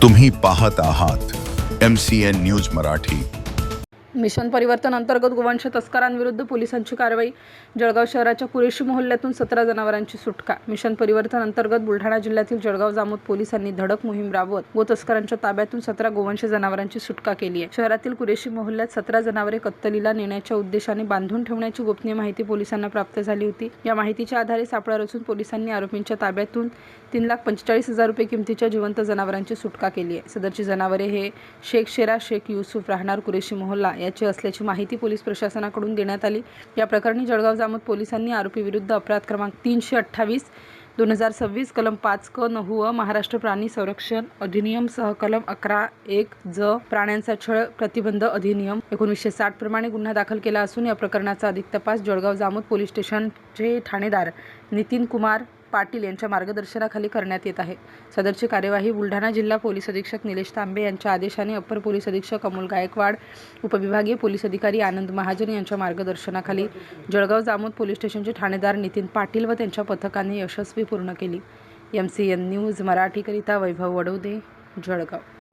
तुम्ही पाहत आहात MCN न्यूज मराठी। मिशन परिवर्तन अंतर्गत गोवंश तस्करांविरुद्ध पोलिसांची कारवाई। जळगाव शहराच्या कुरेशी मोहल्ल्यातून 17 जनावरांची सुटका। मिशन परिवर्तन अंतर्गत बुलढाणा जिल्ह्यातील जळगाव जामोद पोलिसांनी धडक मोहीम राबवत गोतस्करांच्या ताब्यातून 17 गोवंश जनावरांची सुटका केली आहे। शहरातील कुरेशी मोहल्ल्यात 17 जनावरे कत्तलीला नेण्याच्या उद्देशाने बांधून ठेवण्याची गोपनीय माहिती पोलिसांना प्राप्त झाली होती। या माहितीच्या आधारे सापळा रचून पोलिसांनी आरोपींच्या ताब्यातून 3,45,000 रुपये किमतीच्या जिवंत जनावरांची सुटका केली आहे। सदरची जनावरे हे शेख शेरा शेख युसूफ राहणार कुरेशी मोहल्ला याची असल्याची माहिती पोलीस प्रशासनाकडून देण्यात आली। या प्रकरणी जळगाव जामोद पोलिसांनी आरोपी विरुद्ध अपराध क्रमांक 328/2026 कलम 5 क 9 महाराष्ट्र प्राणी संरक्षण अधिनियम सह कलम 11(1) ज प्राण्यांचा छळ प्रतिबंध अधिनियम 1960 प्रमाणे गुन्हा दाखल केला असून या प्रकरणाचा अधिक तपास जळगाव जामोद पोलीस स्टेशनचे ठाणेदार नितीन कुमार पाटील यांच्या मार्गदर्शनाखाली करण्यात येत आहे। सदरची कार्यवाही बुलढाणा जिल्हा पोलीस अधीक्षक निलेश तांबे यांच्या आदेशाने अप्पर पोलीस अधीक्षक अमोल गायकवाड, उपविभागीय पोलीस अधिकारी आनंद महाजन यांच्या मार्गदर्शनाखाली जळगाव जामोद पोलीस स्टेशनचे ठाणेदार नितीन पाटील व त्यांच्या पथकाने यशस्वी पूर्ण केली। MCN न्यूज मराठीकरिता वैभव वडोदे, जळगाव।